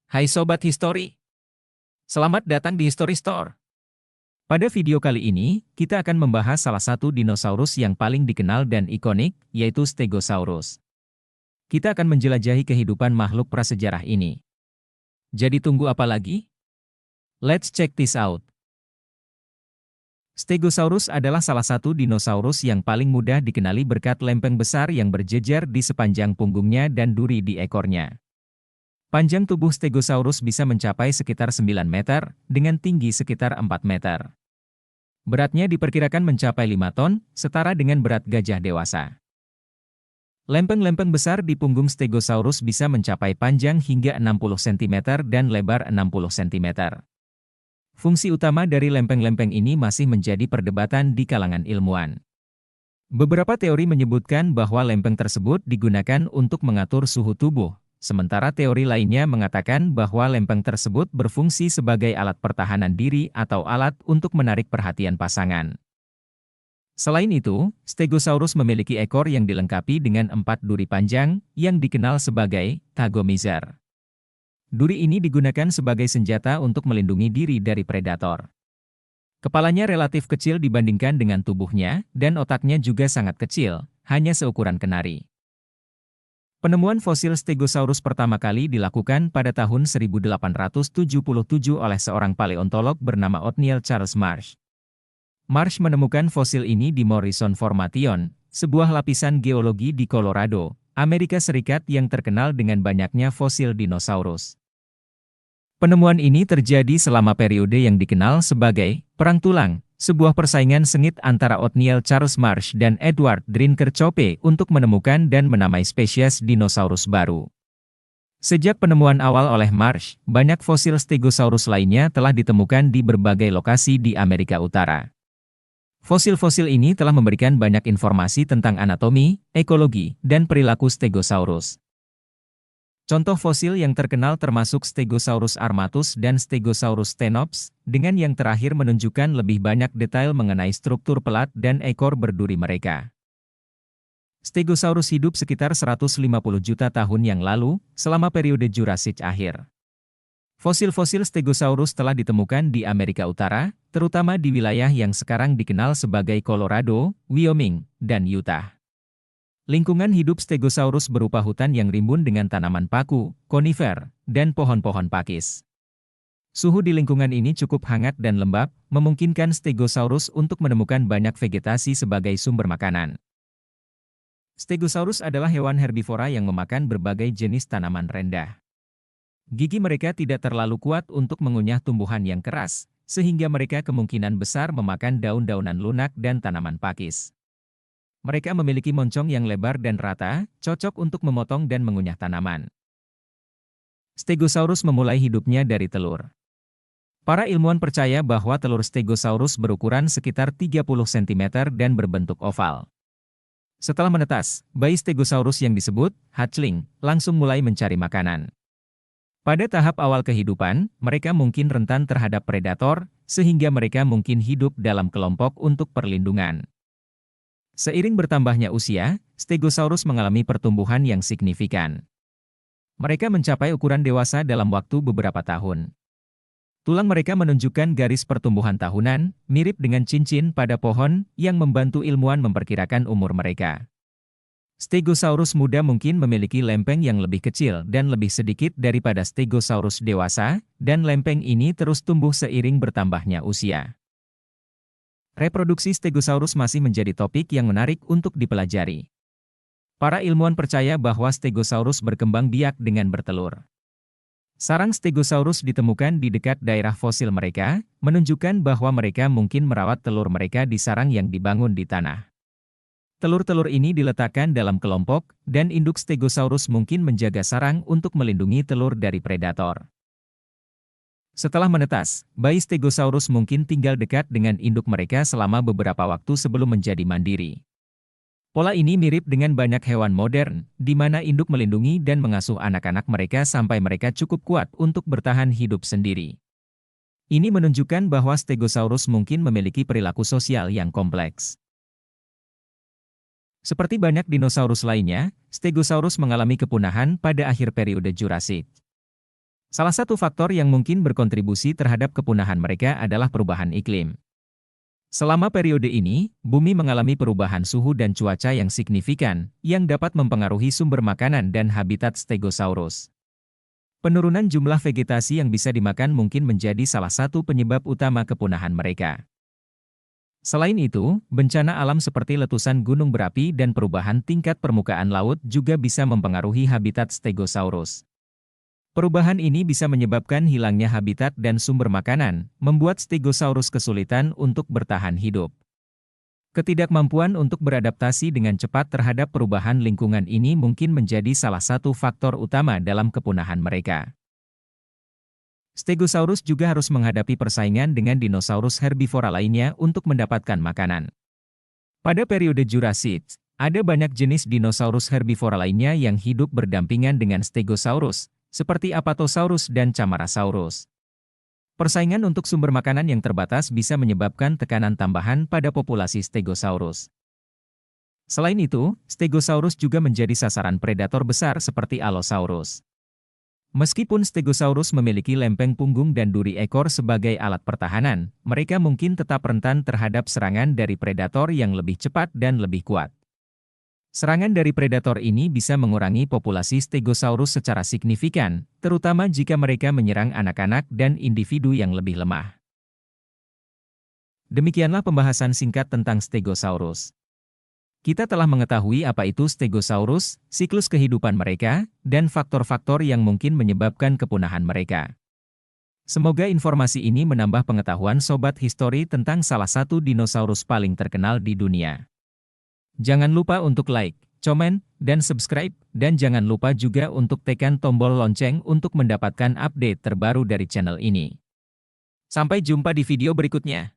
Hai Sobat History, selamat datang di History Store. Pada video kali ini, kita akan membahas salah satu dinosaurus yang paling dikenal dan ikonik, yaitu Stegosaurus. Kita akan menjelajahi kehidupan makhluk prasejarah ini. Jadi tunggu apa lagi? Let's check this out. Stegosaurus adalah salah satu dinosaurus yang paling mudah dikenali berkat lempeng besar yang berjejer di sepanjang punggungnya dan duri di ekornya. Panjang tubuh Stegosaurus bisa mencapai sekitar 9 meter, dengan tinggi sekitar 4 meter. Beratnya diperkirakan mencapai 5 ton, setara dengan berat gajah dewasa. Lempeng-lempeng besar di punggung Stegosaurus bisa mencapai panjang hingga 60 cm dan lebar 60 cm. Fungsi utama dari lempeng-lempeng ini masih menjadi perdebatan di kalangan ilmuwan. Beberapa teori menyebutkan bahwa lempeng tersebut digunakan untuk mengatur suhu tubuh. Sementara teori lainnya mengatakan bahwa lempeng tersebut berfungsi sebagai alat pertahanan diri atau alat untuk menarik perhatian pasangan. Selain itu, Stegosaurus memiliki ekor yang dilengkapi dengan 4 duri panjang, yang dikenal sebagai tagomizer. Duri ini digunakan sebagai senjata untuk melindungi diri dari predator. Kepalanya relatif kecil dibandingkan dengan tubuhnya, dan otaknya juga sangat kecil, hanya seukuran kenari. Penemuan fosil Stegosaurus pertama kali dilakukan pada tahun 1877 oleh seorang paleontolog bernama Othniel Charles Marsh. Marsh menemukan fosil ini di Morrison Formation, sebuah lapisan geologi di Colorado, Amerika Serikat yang terkenal dengan banyaknya fosil dinosaurus. Penemuan ini terjadi selama periode yang dikenal sebagai Perang Tulang, sebuah persaingan sengit antara Othniel Charles Marsh dan Edward Drinker Chope untuk menemukan dan menamai spesies dinosaurus baru. Sejak penemuan awal oleh Marsh, banyak fosil Stegosaurus lainnya telah ditemukan di berbagai lokasi di Amerika Utara. Fosil-fosil ini telah memberikan banyak informasi tentang anatomi, ekologi, dan perilaku Stegosaurus. Contoh fosil yang terkenal termasuk Stegosaurus armatus dan Stegosaurus stenops, dengan yang terakhir menunjukkan lebih banyak detail mengenai struktur pelat dan ekor berduri mereka. Stegosaurus hidup sekitar 150 juta tahun yang lalu, selama periode Jurassic akhir. Fosil-fosil Stegosaurus telah ditemukan di Amerika Utara, terutama di wilayah yang sekarang dikenal sebagai Colorado, Wyoming, dan Utah. Lingkungan hidup Stegosaurus berupa hutan yang rimbun dengan tanaman paku, konifer, dan pohon-pohon pakis. Suhu di lingkungan ini cukup hangat dan lembab, memungkinkan Stegosaurus untuk menemukan banyak vegetasi sebagai sumber makanan. Stegosaurus adalah hewan herbivora yang memakan berbagai jenis tanaman rendah. Gigi mereka tidak terlalu kuat untuk mengunyah tumbuhan yang keras, sehingga mereka kemungkinan besar memakan daun-daunan lunak dan tanaman pakis. Mereka memiliki moncong yang lebar dan rata, cocok untuk memotong dan mengunyah tanaman. Stegosaurus memulai hidupnya dari telur. Para ilmuwan percaya bahwa telur Stegosaurus berukuran sekitar 30 cm dan berbentuk oval. Setelah menetas, bayi Stegosaurus yang disebut hatchling langsung mulai mencari makanan. Pada tahap awal kehidupan, mereka mungkin rentan terhadap predator, sehingga mereka mungkin hidup dalam kelompok untuk perlindungan. Seiring bertambahnya usia, Stegosaurus mengalami pertumbuhan yang signifikan. Mereka mencapai ukuran dewasa dalam waktu beberapa tahun. Tulang mereka menunjukkan garis pertumbuhan tahunan, mirip dengan cincin pada pohon, yang membantu ilmuwan memperkirakan umur mereka. Stegosaurus muda mungkin memiliki lempeng yang lebih kecil dan lebih sedikit daripada Stegosaurus dewasa, dan lempeng ini terus tumbuh seiring bertambahnya usia. Reproduksi Stegosaurus masih menjadi topik yang menarik untuk dipelajari. Para ilmuwan percaya bahwa Stegosaurus berkembang biak dengan bertelur. Sarang Stegosaurus ditemukan di dekat daerah fosil mereka, menunjukkan bahwa mereka mungkin merawat telur mereka di sarang yang dibangun di tanah. Telur-telur ini diletakkan dalam kelompok, dan induk Stegosaurus mungkin menjaga sarang untuk melindungi telur dari predator. Setelah menetas, bayi Stegosaurus mungkin tinggal dekat dengan induk mereka selama beberapa waktu sebelum menjadi mandiri. Pola ini mirip dengan banyak hewan modern, di mana induk melindungi dan mengasuh anak-anak mereka sampai mereka cukup kuat untuk bertahan hidup sendiri. Ini menunjukkan bahwa Stegosaurus mungkin memiliki perilaku sosial yang kompleks. Seperti banyak dinosaurus lainnya, Stegosaurus mengalami kepunahan pada akhir periode Jurassic. Salah satu faktor yang mungkin berkontribusi terhadap kepunahan mereka adalah perubahan iklim. Selama periode ini, bumi mengalami perubahan suhu dan cuaca yang signifikan, yang dapat mempengaruhi sumber makanan dan habitat Stegosaurus. Penurunan jumlah vegetasi yang bisa dimakan mungkin menjadi salah satu penyebab utama kepunahan mereka. Selain itu, bencana alam seperti letusan gunung berapi dan perubahan tingkat permukaan laut juga bisa mempengaruhi habitat Stegosaurus. Perubahan ini bisa menyebabkan hilangnya habitat dan sumber makanan, membuat Stegosaurus kesulitan untuk bertahan hidup. Ketidakmampuan untuk beradaptasi dengan cepat terhadap perubahan lingkungan ini mungkin menjadi salah satu faktor utama dalam kepunahan mereka. Stegosaurus juga harus menghadapi persaingan dengan dinosaurus herbivora lainnya untuk mendapatkan makanan. Pada periode Jurassic, ada banyak jenis dinosaurus herbivora lainnya yang hidup berdampingan dengan Stegosaurus, seperti Apatosaurus dan Camarasaurus. Persaingan untuk sumber makanan yang terbatas bisa menyebabkan tekanan tambahan pada populasi Stegosaurus. Selain itu, Stegosaurus juga menjadi sasaran predator besar seperti Allosaurus. Meskipun Stegosaurus memiliki lempeng punggung dan duri ekor sebagai alat pertahanan, mereka mungkin tetap rentan terhadap serangan dari predator yang lebih cepat dan lebih kuat. Serangan dari predator ini bisa mengurangi populasi Stegosaurus secara signifikan, terutama jika mereka menyerang anak-anak dan individu yang lebih lemah. Demikianlah pembahasan singkat tentang Stegosaurus. Kita telah mengetahui apa itu Stegosaurus, siklus kehidupan mereka, dan faktor-faktor yang mungkin menyebabkan kepunahan mereka. Semoga informasi ini menambah pengetahuan Sobat Histori tentang salah satu dinosaurus paling terkenal di dunia. Jangan lupa untuk like, komen, dan subscribe, dan jangan lupa juga untuk tekan tombol lonceng untuk mendapatkan update terbaru dari channel ini. Sampai jumpa di video berikutnya.